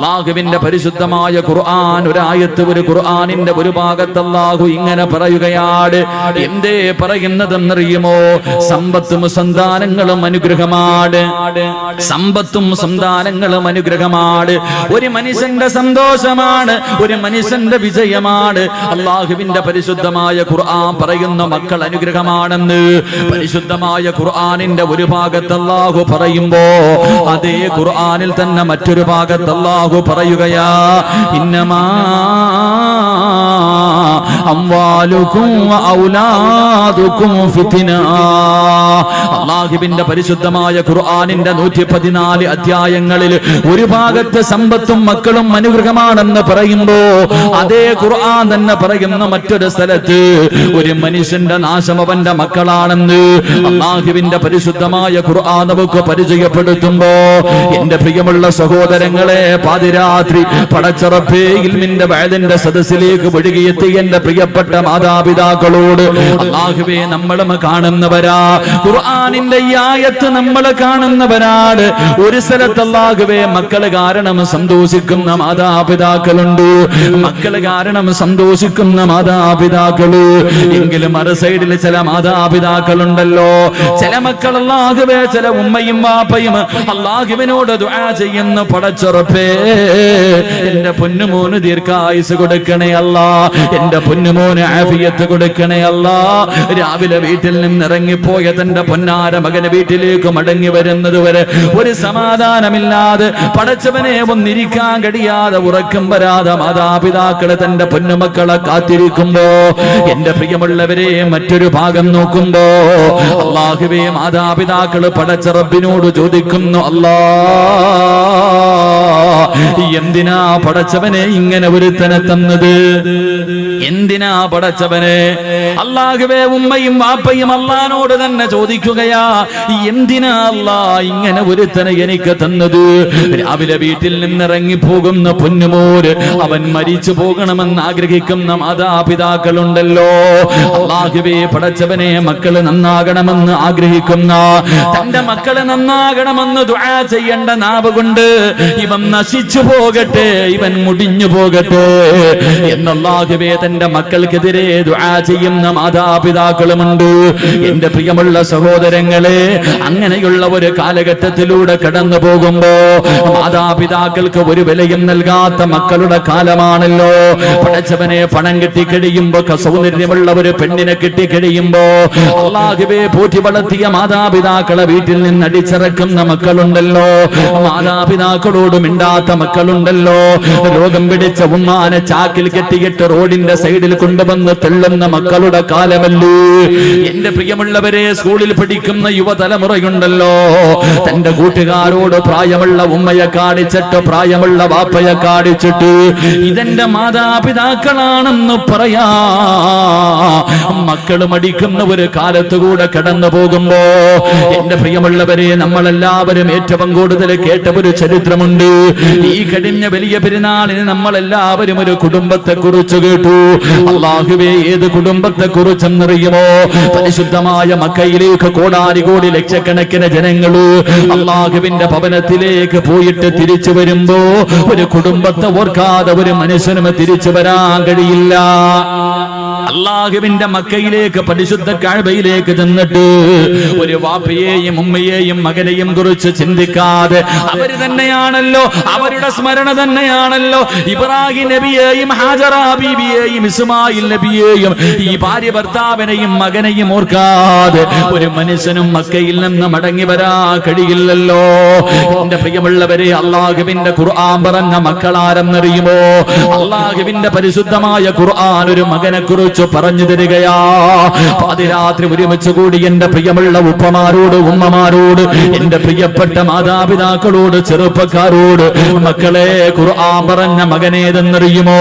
അല്ലാഹുവിന്റെ പരിശുദ്ധമായ ഖുർആൻ ഒരായത്ത് ഒരു ഖുർആനിന്റെ ഒരു ഭാഗത്ത് അല്ലാഹു ഇങ്ങനെ പറയുകയാണ്. എന്തേ പറയുന്നതെന്നറിയുമോ? സമ്പത്തും സന്താനങ്ങളും അനുഗ്രഹമാണ്. സമ്പത്തും സന്താനങ്ങളും അനുഗ്രഹമാണ്. ഒരു മനുഷ്യന്റെ സന്തോഷമാണ്, ഒരു മനുഷ്യന്റെ വിജയമാണ്. അല്ലാഹുവിന്റെ പരിശുദ്ധമായ ഖുർആൻ പറയുന്ന മക്കൾ അനുഗ്രഹമാണെന്ന് പരിശുദ്ധമായ ഖുർആനിന്റെ ഒരു ഭാഗത്ത് അല്ലാഹു പറയുമ്പോ അതേ ഖുർആനിൽ തന്നെ മറ്റൊരു ഭാഗത്ത് അല്ലാഹു പറയുകയാ, ഇന്നമാ അംവാലുകും വഔലാദുകും ഫിത്ന. അല്ലാഹുവിന്റെ പരിശുദ്ധമായ ഖുർആനിന്റെ 114 അധ്യായങ്ങളിൽ ഒരു ഭാഗത്ത് സമ്പത്തും മക്കളും അനുഗ്രഹമാണെന്ന് പറയുമ്പോ അതേ ഖുർആൻ തന്നെ പറയുന്ന മറ്റൊരു സ്ഥലത്ത് ഒരു മനുഷ്യന്റെ നാശം അവന്റെ മക്കളാണെന്ന് അല്ലാഹുവിന്റെ പരിശുദ്ധമായ ഖുർആൻ നമുക്ക് പരിചയപ്പെടുത്തുമ്പോ എന്റെ പ്രിയമുള്ള സഹോദരങ്ങളെ, പാതിരാത്രി പടച്ചറപ്പേ ഇൽമിന്റെ വഅദിന്റെ സദസ്സിലേക്ക് ഒഴുകിയെത്തി എന്റെ പ്രിയപ്പെട്ട മാതാപിതാക്കളോട് അല്ലാഹുവേ നമ്മളും കാണുന്നവരാ, ഖുർആനിന്റെ ഈ ആയത്ത് നമ്മൾ കാണുന്നവരാണ്. ഒരു സ്ഥലത്ത് അല്ലാഹുവേ മക്കള് കാരണം സന്തോഷിക്കുന്ന മാതാപിതാക്കളുണ്ട്, മക്കള് കാരണം സന്തോഷിക്കുന്ന മാതാപിതാക്കള്. എങ്കിലും മറു സൈഡിൽ ചില മാതാപിതാക്കളുണ്ടല്ലോ, ചില മക്കൾ അല്ലാഹുവേ, ചില ഉമ്മയും വാപ്പയും അല്ലാഹുവിനോട് ദുആ ചെയ്യുന്ന, പടച്ചുറപ്പേ എന്റെ പൊന്നുമോന് ദീർഘായുസ് കൊടുക്കണേ അല്ലാ, എന്റെ പൊന്നുമോന് ആഫിയത്ത് കൊടുക്കണേ അല്ലാ. രാവിലെ വീട്ടിൽ നിന്ന് ഇറങ്ങിപ്പോയ തന്റെ പൊന്നാര മകന് വീട്ടിലേക്ക് മടങ്ങി വരുന്നത് വരെ ഒരു സമാധാനമില്ലാതെ പടച്ചവനെ ഒന്നിരിക്കാൻ കഴിയാതെ ഉറക്കം വരാതെ മാതാപിതാക്കളെ തന്റെ പൊന്നുമക്കളെ കാത്തിരിക്കുമ്പോ എന്റെ പ്രിയമുള്ളവരെ മറ്റൊരു ഭാഗം നോക്കുമ്പോ അല്ലാഹുവേ മാതാപിതാക്കള് പടച്ച റബ്ബിനോട് ചോദിക്കുന്നു, അല്ലാ എന്തിനാ പടച്ചവനെ ഇങ്ങനെ ഒരുത്തനെ തന്നത്? എന്തിനാ പടച്ചവനെ? അല്ലാഹുവേ ഉമ്മയും വാപ്പയും അല്ലാഹുവോട് തന്നെ ചോദിക്കുകയാ, എന്തിനാ അല്ലാ ഇങ്ങനെ ഒരുത്തനെ എനിക്ക് തന്നത്? രാവിലെ വീട്ടിൽ നിന്നിറങ്ങി പോകുന്ന പൊന്നുമോര് അവൻ മരിച്ചു പോകണമെന്ന് ആഗ്രഹിക്കുന്ന മാതാപിതാക്കളുണ്ടല്ലോ. അല്ലാഹുവേ പടച്ചവനെ മക്കള് നന്നാകണമെന്ന് ആഗ്രഹിക്കുന്ന, തന്റെ മക്കള് നന്നാകണമെന്ന് ദുആ ചെയ്യേണ്ട നാവ് കൊണ്ട് ഇവൻ നശിച്ചു പോകട്ടെ, ഇവൻ മുടിഞ്ഞു പോകട്ടെ എന്നല്ലാഹുവേ തന്റെ മക്കൾക്കെതിരെ ദുആ ചെയ്യുന്ന മാതാപിതാക്കളുമുണ്ട്. എന്റെ പ്രിയമുള്ള സഹോദരങ്ങളെ, അങ്ങനെയുള്ള ഒരു കാലഘട്ടത്തിലൂടെ കടന്നു പോകുമ്പോ മാതാപിതാക്കൾക്ക് ഒരു വിലയും നൽകാത്ത മക്കളുടെ കാലമാണല്ലോ. പടച്ചവനെ പണം കിട്ടിക്കഴിയുമ്പോ, സൗന്ദര്യമുള്ള ഒരു പെണ്ണിനെ കിട്ടിക്കഴിയുമ്പോ അല്ലാഹുവേ പോറ്റി വളർത്തിയ മാതാപിതാക്കളെ വീട്ടിൽ നിന്ന് അടിച്ചിറക്കുന്ന മക്കളുണ്ടല്ലോ, മാതാപിതാക്കളോട് മിണ്ടാത്ത മക്കളുണ്ടല്ലോ, രോഗം പിടിച്ച ഉമ്മാനെ ചാക്കിൽ കെട്ടിയിട്ട് റോഡിന്റെ സൈഡിൽ കൊണ്ടുവന്ന് തെള്ളുന്ന മക്കളുടെ കാലമല്ലേ. എന്റെ പ്രിയമുള്ളവരെ, സ്കൂളിൽ പഠിക്കുന്ന യുവതലമുറയുണ്ടല്ലോ, തന്റെ കൂട്ടുകാരോട് പ്രായമുള്ള ഉമ്മയെ കാണിച്ചിട്ട്, പ്രായമുള്ള വാപ്പയെ കാണിച്ചിട്ട് ഇതെന്റെ മാതാപിതാക്കളാണെന്ന് പറയാ മക്കള് മടിക്കുന്ന ഒരു കാലത്തുകൂടെ കടന്നു പോകുമ്പോ എന്റെ പ്രിയമുള്ളവരെ, നമ്മളെല്ലാവരും ഏറ്റവും കൂടുതൽ കേട്ട ഒരു ചരിത്രമുണ്ട്. ഈ കഴിഞ്ഞ വലിയ പെരുന്നാളിന് നമ്മളെല്ലാവരും ഒരു കുടുംബത്തെ കുറിച്ച് കേട്ടു. അല്ലാഹുവേ ഏത് കുടുംബത്തെ കുറിച്ചെന്നറിയുമോ? പരിശുദ്ധമായ മക്കയിലേക്ക് കോടാനുകോടി ലക്ഷക്കണക്കിന് ജനങ്ങള് അല്ലാഹുവിന്റെ ഭവനത്തിലേക്ക് പോയിട്ട് തിരിച്ചു വരുമ്പോ ഒരു കുടുംബത്തെ ഓർക്കാതെ ഒരു മനുഷ്യനും തിരിച്ചു വരാൻ കഴിയില്ല. അല്ലാഹുവിന്റെ മക്കയിലേക്ക്, പരിശുദ്ധ കഅബയിലേക്ക് ചെന്നിട്ട് ഒരു വാപ്പയെയും ഉമ്മയെയും മകനെയും കുറിച്ച് ചിന്തിക്കാതെ അവര് തന്നെയാണല്ലോ, അവരുടെ സ്മരണ തന്നെയാണല്ലോ ഇബ്രാഹിം നബിയെയും ഹാജറ ബീബിയെയും ഇസ്മായിൽ നബിയെയും ഈ ഭാര്യ ഭർത്താവിനെയും മകനെയും ഓർക്കാതെ ഒരു മനുഷ്യനും മക്കയിൽ നിന്ന് മടങ്ങി വരാൻ കഴിയില്ലല്ലോ. എന്റെ പ്രിയമുള്ളവരെ, അല്ലാഹുവിന്റെ ഖുർആൻ പറഞ്ഞ മക്കളാരെന്നറിയുമോ? അല്ലാഹുവിന്റെ പരിശുദ്ധമായ ഖുർആൻ ഒരു മകനെ കുറിച്ച് പറഞ്ഞു തരികയാ. പാതിരാത്രി ഒരുമിച്ച് കൂടി എന്റെ പ്രിയമുള്ള ഉപ്പമാരോട്, ഉമ്മമാരോട്, എന്റെ പ്രിയപ്പെട്ട മാതാപിതാക്കളോട്, ചെറുപ്പക്കാരോട്, മക്കളെ ഖുർആൻ പറഞ്ഞ മകനേതെന്നറിയുമോ?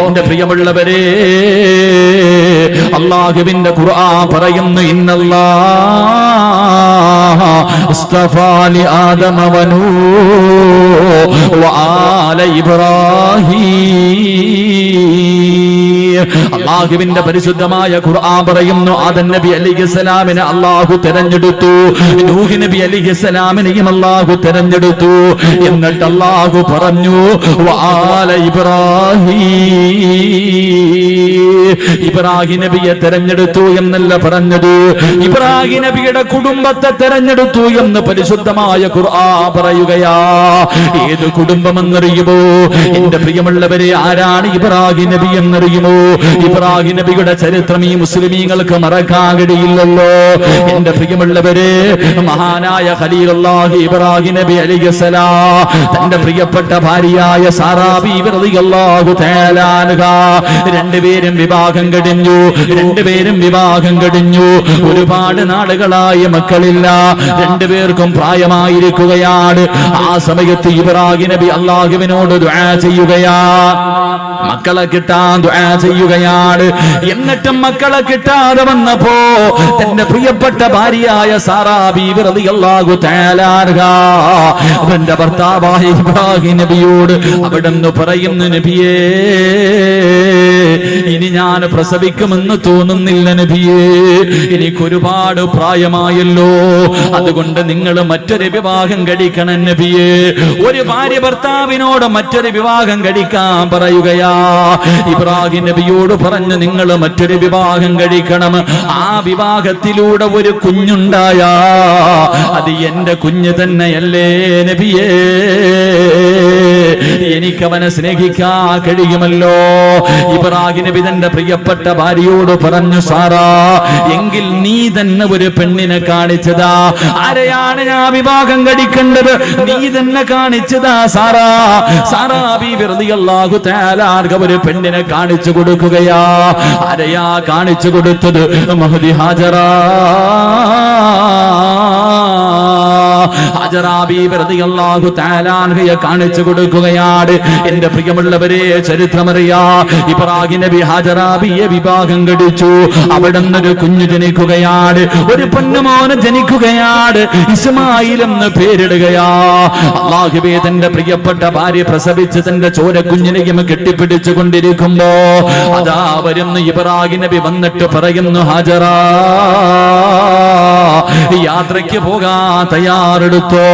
എന്റെ പ്രിയമുള്ളവരെ, അല്ലാഹുവിന്റെ ഖുർആൻ പറയുന്നു, ഇന്നല്ലാഹ ഇസ്തഫാ ലി ആദമ വനൂഹ വആല ഇബ്രാഹീം. അല്ലാഹുവിന്റെ പരിശുദ്ധമായ ഖുർആൻ പറയുന്നു ആദം നബി അലൈഹിസ്സലാമിനെ അല്ലാഹു തിരഞ്ഞെടുത്തു, നൂഹ് നബി അലൈഹിസ്സലാമിനെയും അല്ലാഹു തിരഞ്ഞെടുത്തു. എന്നിട്ട് അല്ലാഹു പറഞ്ഞു വആല ഇബ്രാഹിം നബിയെ തിരഞ്ഞെടുത്തു എന്നല്ല പറഞ്ഞത്, ഇബ്രാഹിം നബിയുടെ കുടുംബത്തെ തിരഞ്ഞെടുത്തു എന്ന് പരിശുദ്ധമായ ഖുർആൻ പറയുകയാ. ഏത് കുടുംബമെന്നറിയുമോ എന്റെ പ്രിയമുള്ളവരെ? ആരാണ് ഇബ്രാഹിം നബി എന്നറിയുമോ? ഇബ്രാഹിം നബിയുടെ ചരിത്രം ഈ മുസ്ലിമീങ്ങൾക്ക് മറക്കാൻ കഴിയില്ലല്ലോ എന്റെ പ്രിയമുള്ളവരെ. മഹാനായ ഖലീലുള്ളാഹി ഇബ്രാഹിം നബി അലൈഹിസ്സലാം തന്റെ പ്രിയപ്പെട്ട ഭാര്യയായ സാറാ ബീവി റളിയല്ലാഹു തആല അൻഹാ രണ്ടുപേരും വിവാഹം കഴിഞ്ഞു. ഒരുപാട് നാളുകളായി മക്കളില്ല, രണ്ടുപേർക്കും പ്രായമായിരിക്കുകയാണ്. ആ സമയത്ത് ഇബ്രാഹിം നബി അല്ലാഹുവിനോട് ദുആ ചെയ്യുകയാ, മക്കളെ കിട്ടാൻ ദുആ ചെയ്യുകയാണ്. എന്നിട്ടും മക്കളെ കിട്ടാതെ വന്നപ്പോ തന്റെ പ്രിയപ്പെട്ട ഭാര്യയായ സാറാ ബീവി റളിയല്ലാഹു തആല അൻഹാ അവന്റെ ഭർത്താവായ ഇബ്രാഹിം നബിയോട് അവിടുന്ന് പറയുന്നു, നബിയേ ഇനി ഞാൻ പ്രസവിക്കുമെന്ന് തോന്നുന്നില്ല നബിയേ, എനിക്കൊരുപാട് പ്രായമായല്ലോ, അതുകൊണ്ട് നിങ്ങൾ മറ്റൊരു വിവാഹം കഴിക്കണം നബിയേ. ഒരു ഭാര്യ ഭർത്താവിനോട് മറ്റൊരു വിവാഹം കഴിക്കാൻ പറയുകയാ. ഇബ്രാഹിം നബിയോട് പറഞ്ഞു നിങ്ങൾ മറ്റൊരു വിവാഹം കഴിക്കണം, ആ വിവാഹത്തിലൂടെ ഒരു കുഞ്ഞുണ്ടായാ അത് എന്റെ കുഞ്ഞ് തന്നെയല്ലേ നബിയേ, എനിക്കവനെ സ്നേഹിക്കാൻ കഴിയുമല്ലോ. ഇബ്രാഹിം നബി തന്റെ പ്രിയപ്പെട്ട ഭാര്യയോട് പറഞ്ഞു, സാറാ എങ്കിൽ നീ തന്നെ ഒരു പെണ്ണിനെ കാണിച്ചതാ. ആരെയാണ് ഞാൻ വിവാഹം കഴിക്കേണ്ടത്? നീ തന്നെ കാണിച്ചതാ സാറാ. സാറാ ബീവി റളിയല്ലാഹു തആല അൻഹ ഒരു പെണ്ണിനെ കാണിച്ചു കൊടുക്കുകയാ. ആരെയാ കാണിച്ചു കൊടുത്തത്? മഹദി ഹാജറാ. ഹാജറാ ബീവി റളിയല്ലാഹു തആല അൻഹയെ കാണിച്ചു കൊടുക്കുകയാണ്. എന്റെ പ്രിയമുള്ളവരെ ചരിത്രമറിയാ, ഇബ്രാഹിം നബി ഹാജറാ ബിയെ വിവാഹം കഴിച്ചു. അവിടെ നിന്നൊരു കുഞ്ഞു ജനിക്കുകയാണ്, ഒരു പൊന്നുമോന് ജനിക്കുകയാണ്. ഇസ്മായിൽ എന്ന് പേരിടുകയാ. അല്ലാഹുവേ തന്റെ പ്രിയപ്പെട്ട ഭാര്യ പ്രസവിച്ച് തന്റെ ചോരക്കുഞ്ഞിനെയും കെട്ടിപ്പിടിച്ചു കൊണ്ടിരിക്കുമ്പോ അതാ വരുന്നു ഇബ്രാഹിം നബി വന്നിട്ട് പറയുന്നു, ഹാജറാ യാത്രയ്ക്ക് പോകാൻ തയ്യാറെടുത്തോ.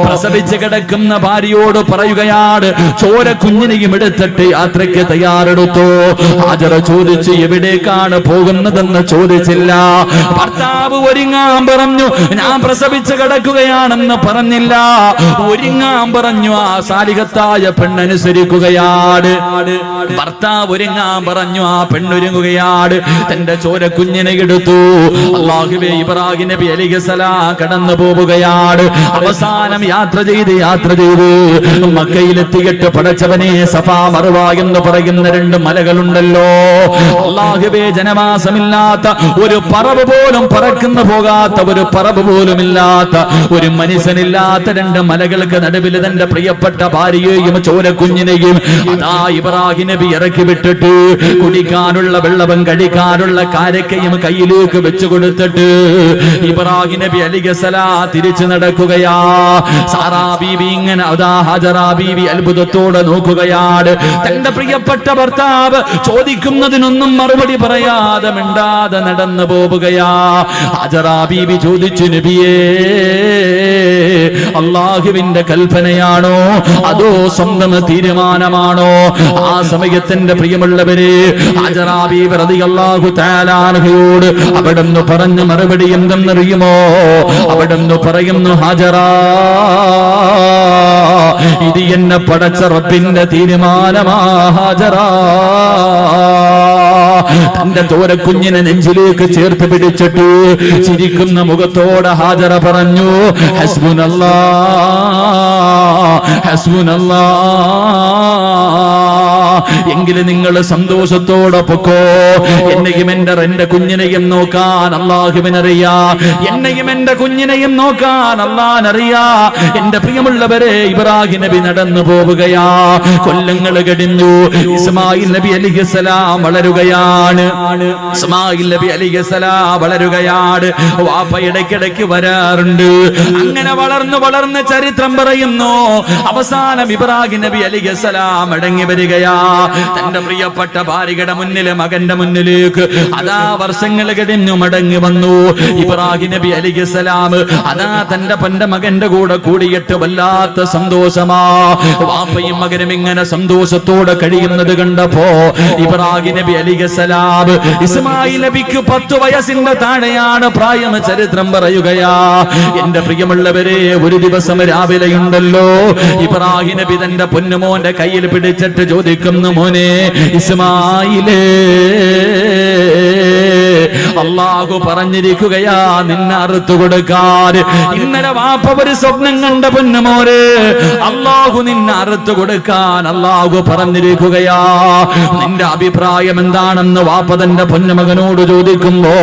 പ്രസവിച്ച് കിടക്കുന്ന ഭാര്യയോട് പറയുകയാണ്, ചോരക്കുഞ്ഞിനെയും എടുത്തിട്ട് യാത്രയ്ക്ക് തയ്യാറെടുത്തോ. ഹാജറ ചോദിച്ചു, എവിടേക്കാണ് പോകുന്നതെന്ന് ചോദിച്ചില്ല. ഭർത്താവ് ഒരുങ്ങാൻ പറഞ്ഞു, ഞാൻ പ്രസവിച്ച് കിടക്കുകയാണെന്ന് പറഞ്ഞില്ല, ഒരുങ്ങാൻ പറഞ്ഞു. ആ സാലിഹത്തായ പെണ്ണനുസരിക്കുകയാണ്. ഭർത്താവ് ഒരുങ്ങാൻ പറഞ്ഞു, ആ പെണ്ണൊരുങ്ങുകയാണ്. തന്റെ ചോരക്കുഞ്ഞിനെ എടുത്തു. അല്ലാഹുവേ ഇബ്രാഹിം നബി അലൈഹിസ്സലാം കടന്നു പോവുകയാണ്. അവസാനം യാത്ര ചെയ്ത് മക്കയിലെത്തിയിട്ട് പടച്ചവനെ സഫാ മർവ എന്ന് പറയുന്ന രണ്ട് മലകളുണ്ടല്ലോ. അല്ലാഹുവേ ജനവാസമില്ലാത്ത ഒരു പറവ് പോലും പറക്കുന്നു പോകാത്ത ഒരു പറവ് പോലും ഇല്ലാത്ത ഒരു മനുഷ്യനില്ലാത്ത രണ്ട് മലകൾക്ക് നടുവിൽ തന്റെ പ്രിയപ്പെട്ട ഭാര്യയെയും ചോരക്കുഞ്ഞിനെയും അതാ ഇബ്രാഹിം നബി ഇറക്കി വിട്ടിട്ട് കുടിക്കാനുള്ള വെള്ളവും കഴിക്കാനുള്ള കാരക്കയും കയ്യിലേക്ക് വെച്ചു കൊടുത്തിട്ട് ഇബ്രാഹിം നബി അലൈഹിസ്സലാം തിരിച്ചു നടക്കുകയാ. സാറാ ബീവി ഇങ്ങനെ അതാ ഹാജറാ ബീവി അത്ഭുതത്തോടെ നോക്കുകയാണ്. തന്റെ പ്രിയപ്പെട്ട ഭർത്താവ് ചോദിക്കുന്നതിനൊന്നും മറുപടി പറയാതെ മിണ്ടാതെ നടന്നു പോവുകയാ. ഹാജറാ ബീവി ചോദിച്ചു, നബിയേ അല്ലാഹുവിന്റെ കൽപ്പനയാണോ അതോ സ്വന്തം തീരുമാനമാണോ? ആ സമയത്തിന്റെ പ്രിയമുള്ളവരെ ഹാജറാ ബീവി റളിയല്ലാഹു തആല അൻഹയോട് അവിടുന്ന് പറഞ്ഞ മറുപടി എന്തെന്നറിയുമോ? അവിടുന്ന് പറയുന്നു, ഹാജറാ ഇത് എന്നെ പടച്ച റബ്ബിന്റെ തീരുമാനമാ ഹാജറാ. തന്റെ ചോരക്കുഞ്ഞിനെ നെഞ്ചിലേക്ക് ചേർത്ത് പിടിച്ചിട്ട് ചിരിക്കുന്ന മുഖത്തോടെ ഹാജറ പറഞ്ഞു, ഹസ്ബുനല്ലാ, എങ്കിലും നിങ്ങൾ സന്തോഷത്തോടെ പൊക്കോ. എന്നെയും എന്റെ കുഞ്ഞിനെയും നോക്കാൻ അല്ലാഹുവിനറിയാ, എന്നെയും എന്റെ കുഞ്ഞിനെയും നോക്കാൻ അല്ലാഹുവിനറിയാ. എന്റെ പ്രിയമുള്ളവരെ ഇബ്രാഹിം നബി നടന്നു പോവുകയാ. കൊല്ലങ്ങൾ കഴിഞ്ഞു. ഇസ്മായിൽ നബി അലൈഹിസ്സലാം വളരുകയാണ്. ഇസ്മായിൽ നബി അലൈഹിസ്സലാം വളരുകയാണ്. വാപ്പ ഇടയ്ക്കിടയ്ക്ക് വരാറുണ്ട്. അങ്ങനെ വളർന്ന് ചരിത്രം പറയുന്നു. അവസാനം ഇബ്രാഹിം നബി അലൈഹിസ്സലാം മടങ്ങി വരികയാ. തന്റെ പ്രിയപ്പെട്ട ഭാര്യയുടെ മുന്നിൽ മകന്റെ മുന്നിലേക്ക് അതാ വർഷങ്ങൾ കഴിഞ്ഞു മടങ്ങി വന്നു ഇബ്രാഹിം നബി അലൈഹിസ്സലാം. അതാ തന്റെ മകന്റെ കൂടെ കൂടിയിട്ട് വല്ലാത്ത സന്തോഷമാ. വാപ്പയും മകനും ഇങ്ങനെ സന്തോഷത്തോടെ കഴിയുന്നത് കണ്ടപ്പോ ഇബ്രാഹിം നബി അലൈഹിസ്സലാം ഇസ്മായിൽ നബിക്ക് 10 വയസ്സിന്റെ താഴെയാണ് പ്രായം. ചരിത്രം പറയുകയാ. എന്റെ പ്രിയമുള്ളവരെ, ഒരു ദിവസം രാവിലെയുണ്ടല്ലോ ഇബ്രാഹിം നബി തന്റെ പൊന്നുമോന്റെ കയ്യിൽ പിടിച്ചിട്ട് ചോദിക്കുന്നു, മോനെ ഇസ്മായിലേ, അല്ലാഹു പറഞ്ഞിരിക്കുകയാ നിന്നെ അറുത്തു കൊടുക്കാൻ. ഇന്നലെ വാപ്പ ഒരു സ്വപ്നം കണ്ട പൊന്നുമോനെ, അല്ലാഹു നിന്നെ അറുത്തു കൊടുക്കാൻ അല്ലാഹു പറഞ്ഞിരിക്കുകയാ. നിന്റെ അഭിപ്രായം എന്താണെന്ന് വാപ്പ തന്റെ പൊന്നുമകനോട് ചോദിക്കുമ്പോ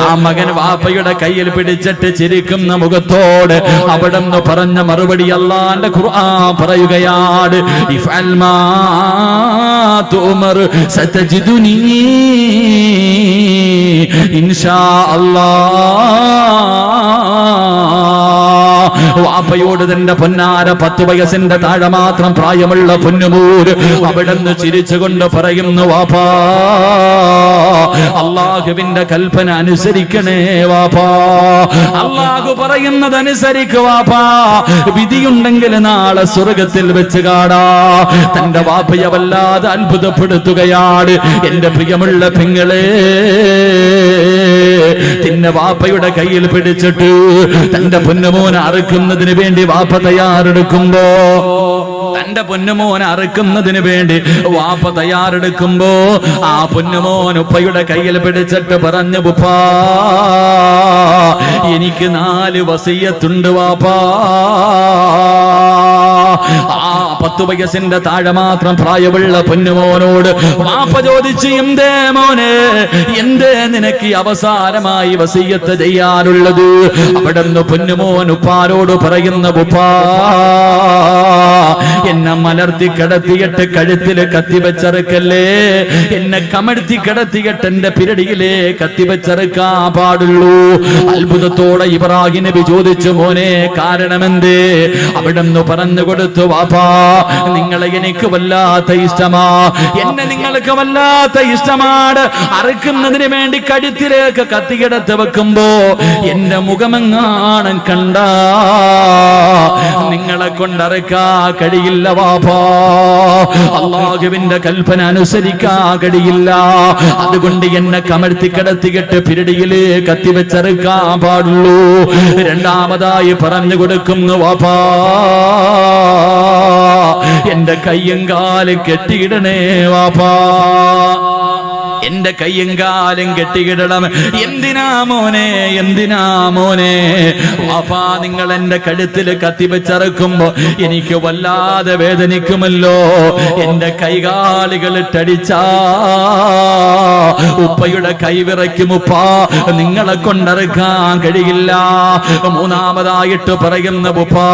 ആ മകൻ വാപ്പയുടെ കയ്യിൽ പിടിച്ചിട്ട് ചിരിക്കുന്ന മുഖത്തോട് അവിടെന്ന് പറഞ്ഞ മറുപടി അല്ലാഹുവിന്റെ ഖുർആൻ പറയുകയാണ്, ഇഫ്അൽ മാ തുമർ സതജിദുനി ഇൻഷാ അല്ലാഹ്. വാപ്പയോട് തന്റെ പൊന്നാര 10 വയസ്സിന്റെ താഴെ മാത്രം പ്രായമുള്ള പൊന്നുമൂര് അവിടെന്ന് ചിരിച്ചുകൊണ്ട് പറയുന്നു, വാപ്പാ അല്ലാഹുവിന്റെ കൽപ്പന അനുസരിക്കണേ വാപ്പാ, അല്ലാഹു പറയുന്നത് അനുസരിക്കുക വാപ്പാ, വിധിയുണ്ടെങ്കിൽ നാളെ സ്വർഗത്തിൽ വെച്ച് കാണാ. തന്റെ വാപ്പയെ വല്ലാതെ അത്ഭുതപ്പെടുത്തുകയാണ്. എന്റെ പ്രിയമുള്ള പെങ്ങളെ, തിന്നെ വാപ്പയുടെ കയ്യിൽ പിടിച്ചിട്ട് തന്റെ പൊന്നുമോനെ അറുക്കുന്നതിന് വേണ്ടി വാപ്പ തയ്യാറെടുക്കുമ്പോ, തന്റെ പൊന്നുമോനെ അറുക്കുന്നതിന് വേണ്ടി വാപ്പ തയ്യാറെടുക്കുമ്പോ ആ പൊന്നുമോൻ ഉപ്പയുടെ കയ്യിൽ പിടിച്ചിട്ട് പറഞ്ഞു, ഉപ്പാ എനിക്ക് 4 വസിയ്യത്തുണ്ട് വാപ്പാ. ആ 10 വയസ്സിന്റെ താഴെ മാത്രം പ്രായമുള്ള പൊന്നുമോനോട് വാപ്പ ചോദിച്ചു, എന്തേ മോനെ, എന്തേ നിനക്ക് അവസാനമായി വസിയ്യത്ത് ചെയ്യാനുള്ളത്? അവിടുന്ന് പൊന്നുമോൻ ഉപ്പാരോട് പറയുന്ന, ഉപ്പാ എന്നെ മലർത്തി കിടത്തിയിട്ട് കഴുത്തില് കത്തിവെച്ചറുക്കല്ലേ, എന്നെ കമഴ്ത്തി കിടത്തിയിട്ട് എന്റെ പിരടിയിലെ കത്തിവെച്ചറുക്കാൻ പാടുള്ളൂ. അത്ഭുതത്തോടെ ഇബ്രാഹിം നബി ചോദിച്ചു, മോനെ കാരണമെന്തേ? അവിടുന്ന് പറഞ്ഞു കൊടുത്തു, വാപ്പാ നിങ്ങളെ എനിക്ക് വല്ലാത്ത ഇഷ്ടമാ, എന്നെ നിങ്ങൾക്ക് വല്ലാത്ത ഇഷ്ടമാണ്. അറുക്കുന്നതിന് വേണ്ടി കഴുത്തിലേക്ക് കത്തിയെടുത്ത് വെക്കുമ്പോ എന്റെ മുഖമെങ്ങാനും കണ്ട നിങ്ങളെ കൊണ്ടറുക്കാ കഴിയില്ല വാപ്പാ, അല്ലാഹുവിന്റെ കൽപ്പന അനുസരിക്കാ കഴിയില്ല. അതുകൊണ്ട് എന്നെ കമഴ്ത്തി കിടത്തിയിട്ട് പിരടിയില് കത്തിവെച്ചറുക്കാൻ പാടുള്ളൂ. രണ്ടാമതായി പറഞ്ഞു കൊടുക്കുന്നു, വാപ്പാ എന്റെ കയ്യും കാലും കെട്ടിയിടണേ വാപ്പാ, എന്റെ കയ്യും കാലും കെട്ടിയിടണം. എന്തിനാ മോനെ, എന്തിനാ മോനെ? വാപ്പാ നിങ്ങൾ എന്റെ കഴുത്തിൽ കത്തിവെച്ചറക്കുമ്പോ എനിക്ക് വല്ലാതെ വേദനിക്കുമല്ലോ. എന്റെ കൈകാലുകളിട്ടടിച്ചാ ഉപ്പയുടെ കൈവിറയ്ക്കും ഉപ്പാ, നിങ്ങളെ കൊണ്ടറുക്കാൻ കഴിയില്ല. മൂന്നാമതായിട്ട് പറയുന്ന, ഉപ്പാ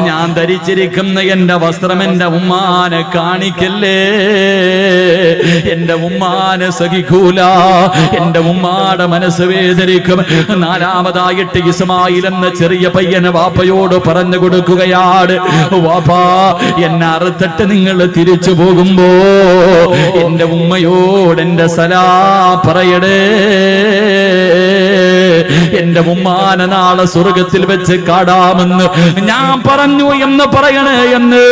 ഞാൻ ധരിച്ചിരിക്കുന്ന എന്റെ വസ്ത്രം എന്റെ ഉമ്മാനെ കാണിക്കല്ലേ, എന്റെ ഉമ്മാനെ സഹിക്കൂല, എന്റെ ഉമ്മാടെ മനസ്സ് വേദനിക്കും. നാലാമതായിട്ട് ഇസ്മായിൽ എന്ന ചെറിയ പയ്യന് വാപ്പയോട് പറഞ്ഞു കൊടുക്കുകയാണ്, വാപ്പാ എന്നെ അറുത്തിട്ട് നിങ്ങൾ തിരിച്ചു പോകുമ്പോ എന്റെ ഉമ്മയോട് എന്റെ സലാം പറയടേ, എന്റെ ഉമ്മാനെ നാളെ സ്വർഗത്തിൽ വെച്ച് കാടാമെന്ന് ഞാൻ പറഞ്ഞു എന്ന് പറയണേ എന്ന്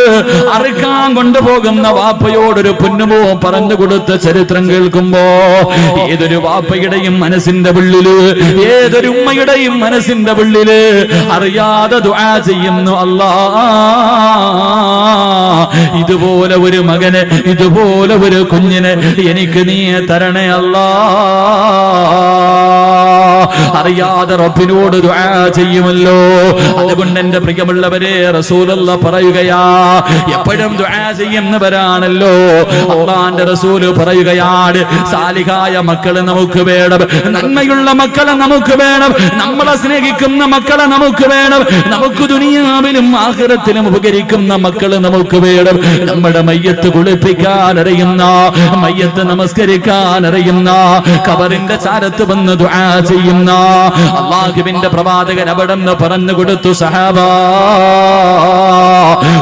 അറുക്കാൻ കൊണ്ടുപോകുന്ന വാപ്പയോടൊരു പൊന്നുമോ പറഞ്ഞു കൊടുത്ത ചരിത്രം കേൾക്കുമ്പോ ഏതൊരു വാപ്പയുടെയും മനസ്സിന്റെ ഉള്ളില്, ഏതൊരു ഉമ്മയുടെയും മനസ്സിന്റെ ഉള്ളില് അറിയാതെ ദുആ ചെയ്യുന്നു, അല്ലാ ഇതുപോലെ ഒരു മകന്, ഇതുപോലെ ഒരു കുഞ്ഞിന് എനിക്ക് നീ തരണേ അല്ലാ. അറിയാതെ റബ്ബിനോട് ദുആ ചെയ്യുമല്ലോ. അതുകൊണ്ട് എന്റെ പ്രിയമുള്ളവരെ, റസൂലുള്ളാഹി പറയുകയാ, എപ്പോഴും ദുആ ചെയ്യുന്നവരാണല്ലോ. അല്ലാഹുവിന്റെ റസൂല് പറയുകയാണ്, സാലിഹായ മക്കളെ നമുക്ക് വേണം, നന്മയുള്ള മക്കളെ നമുക്ക് വേണം, നമ്മളെ സ്നേഹിക്കുന്ന മക്കളെ നമുക്ക് വേണം, നമുക്ക് ദുനിയാവിലും ആഖിറത്തിലും ഉപകരിക്കുന്ന മക്കളെ നമുക്ക് വേണം. നമ്മുടെ മയ്യത്ത് കുളിപ്പിക്കാൻ അറിയുന്ന, മയ്യത്ത് നമസ്കരിക്കാൻ അറിയുന്ന, ഖബറിന്റെ ചാരത്ത് വന്ന് ദുആ ചെയ്യുന്ന ചെയ്യുന്ന അല്ലാഹുവിന്റെ പ്രവാചകൻ അവിടെന്ന് പറഞ്ഞു കൊടുത്തു, സഹാബാ,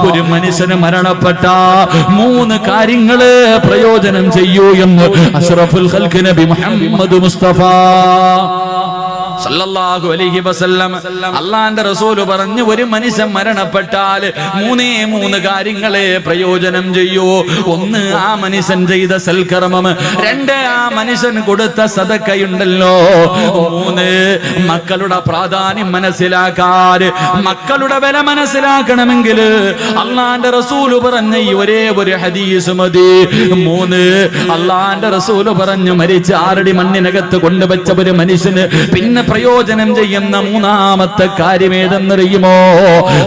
ഒരു മനുഷ്യന് മരണപ്പെട്ട 3 കാര്യങ്ങള് പ്രയോജനം ചെയ്യൂ എന്ന് അഷ്റഫുൽ ഖൽഖ് നബി മുഹമ്മദ് മുസ്തഫ സല്ലല്ലാഹു അലൈഹി വസല്ലം അല്ലാഹുവിന്റെ റസൂൽ പറഞ്ഞു, ഒരു മനുഷ്യൻ മരണപ്പെട്ടാൽ 3 കാര്യങ്ങളെ പ്രയോജനം ചെയ്യൂ. 1, ആ മനുഷ്യൻ ചെയ്ത സൽക്കർമ്മം. 2, ആ മനുഷ്യൻ കൊടുത്ത സദഖയുണ്ടല്ലോ. 3, മക്കളുടെ പ്രാധാന്യം മനസ്സിലാക്കാൻ, മക്കളുടെ വില മനസ്സിലാക്കണമെങ്കിൽ അല്ലാഹുവിന്റെ റസൂൽ പറഞ്ഞ ഈ ഒരേ ഒരു ഹദീസ് മതി. 3, അല്ലാഹുവിന്റെ റസൂൽ പറഞ്ഞു, മരിച്ച 6 അടി മണ്ണിനകത്ത് കൊണ്ടുവച്ച ഒരു മനുഷ്യന് പിന്നെ പ്രയോജനം ചെയ്യുന്ന 3ാമത്തെ കാര്യം ഏതെന്നറിയുമോ?